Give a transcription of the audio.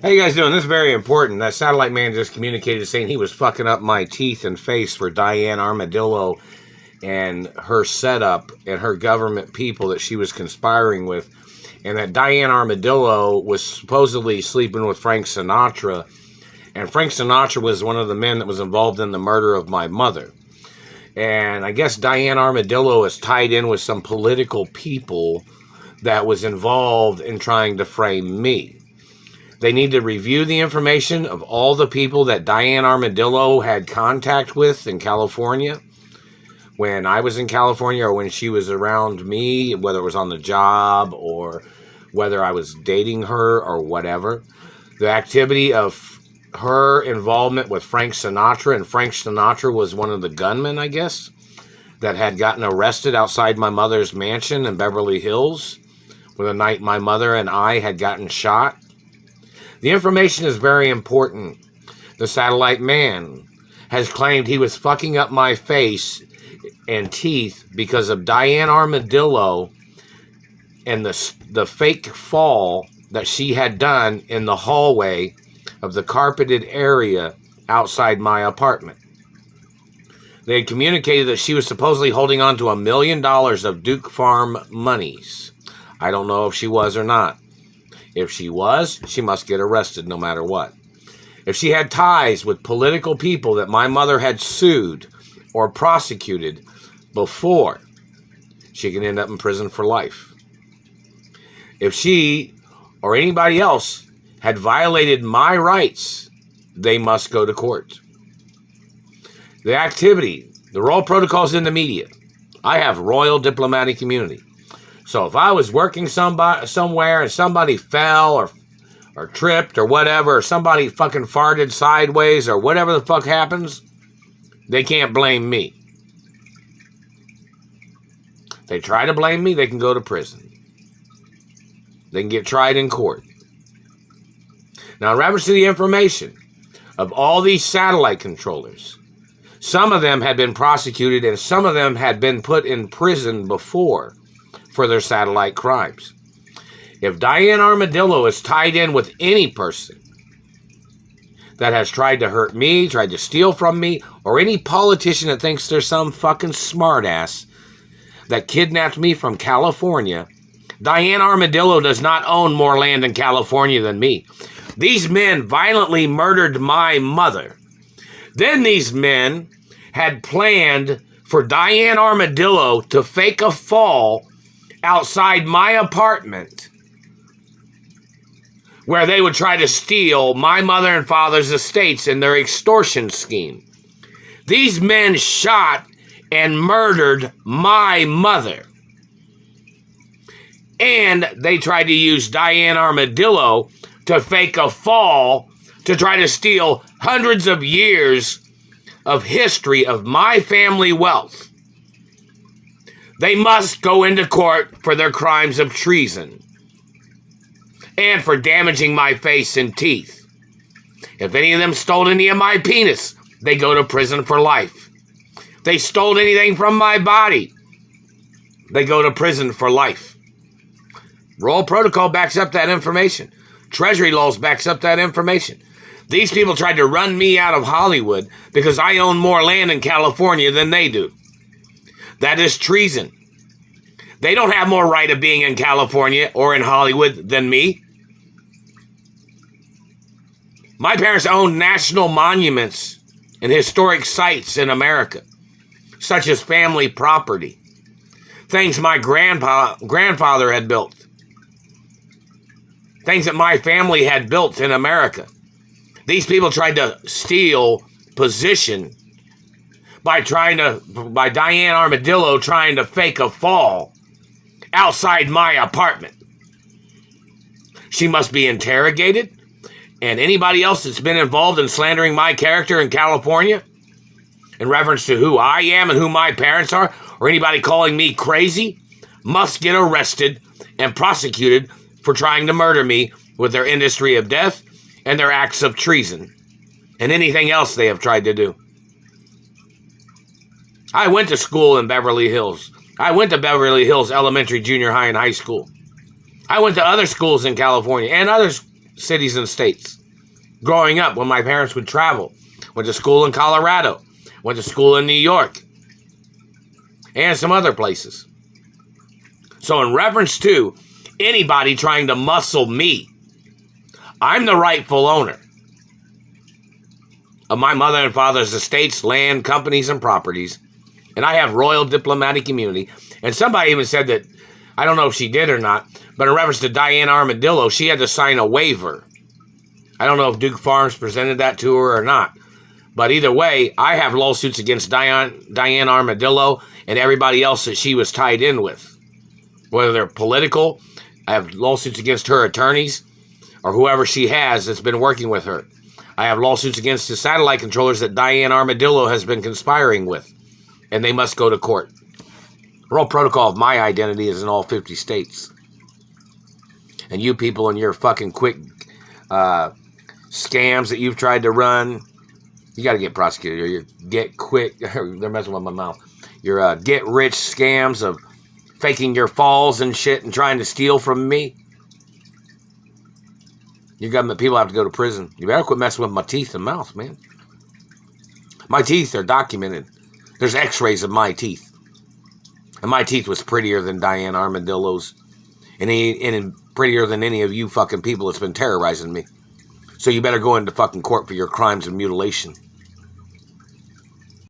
How you guys doing? This is very important. That satellite man just communicated saying he was fucking up my teeth and face for Diane Armadillo and her setup and her government people that she was conspiring with. And that Diane Armadillo was supposedly sleeping with Frank Sinatra. And Frank Sinatra was one of the men that was involved in the murder of my mother. And I guess Diane Armadillo is tied in with some political people that was involved in trying to frame me. They need to review the information of all the people that Diane Armadillo had contact with in California when I was in California or when she was around me, whether it was on the job or whether I was dating her or whatever. The activity of her involvement with Frank Sinatra, and Frank Sinatra was one of the gunmen, I guess, that had gotten arrested outside my mother's mansion in Beverly Hills, where the night my mother and I had gotten shot. The information is very important. The satellite man has claimed he was fucking up my face and teeth because of Diane Armadillo and the fake fall that she had done in the hallway of the carpeted area outside my apartment. They had communicated that she was supposedly holding on to $1 million of Duke Farm monies. I don't know if she was or not. If she was, she must get arrested no matter what. If she had ties with political people that my mother had sued or prosecuted before, she can end up in prison for life. If she or anybody else had violated my rights, they must go to court. The activity, the royal protocols in the media. I have royal diplomatic immunity. So if I was working somewhere and somebody fell or tripped or whatever, or somebody fucking farted sideways or whatever the fuck happens, they can't blame me. They try to blame me, they can go to prison. They can get tried in court. Now, in reference to the information of all these satellite controllers, some of them had been prosecuted and some of them had been put in prison before for their satellite crimes. If Diane Armadillo is tied in with any person that has tried to hurt me, tried to steal from me, or any politician that thinks they're some fucking smartass that kidnapped me from California, Diane Armadillo does not own more land in California than me. These men violently murdered my mother. Then these men had planned for Diane Armadillo to fake a fall outside my apartment where they would try to steal my mother and father's estates in their extortion scheme. These men shot and murdered my mother. And they tried to use Diane Armadillo to fake a fall to try to steal hundreds of years of history of my family wealth. They must go into court for their crimes of treason and for damaging my face and teeth. If any of them stole any of my penis, they go to prison for life. They stole anything from my body, they go to prison for life. Royal protocol backs up that information. Treasury laws backs up that information. These people tried to run me out of Hollywood because I own more land in California than they do. That is treason. They don't have more right of being in California or in Hollywood than me. My parents owned national monuments and historic sites in America, such as family property, things my grandfather had built, things that my family had built in America. These people tried to steal position by Diane Armadillo trying to fake a fall outside my apartment. She must be interrogated, and anybody else that's been involved in slandering my character in California in reference to who I am and who my parents are, or anybody calling me crazy, must get arrested and prosecuted for trying to murder me with their industry of death and their acts of treason and anything else they have tried to do. I went to school in Beverly Hills. I went to Beverly Hills Elementary, Junior High, and High School. I went to other schools in California and other cities and states. Growing up, when my parents would travel, went to school in Colorado, went to school in New York, and some other places. So in reference to anybody trying to muscle me, I'm the rightful owner of my mother and father's estates, land, companies, and properties. And I have royal diplomatic immunity. And somebody even said that, I don't know if she did or not, but in reference to Diane Armadillo, she had to sign a waiver. I don't know if Duke Farms presented that to her or not. But either way, I have lawsuits against Diane Armadillo and everybody else that she was tied in with. Whether they're political, I have lawsuits against her attorneys or whoever she has that's been working with her. I have lawsuits against the satellite controllers that Diane Armadillo has been conspiring with. And they must go to court. The whole protocol of my identity is in all 50 states. And you people and your fucking quick scams that you've tried to run, you got to get prosecuted. Or your get quick, they're messing with my mouth. Your get rich scams of faking your falls and shit and trying to steal from me. Your government people have to go to prison. You better quit messing with my teeth and mouth, man. My teeth are documented. There's x-rays of my teeth. And my teeth was prettier than Diane Armadillo's. And prettier than any of you fucking people that's been terrorizing me. So you better go into fucking court for your crimes and mutilation.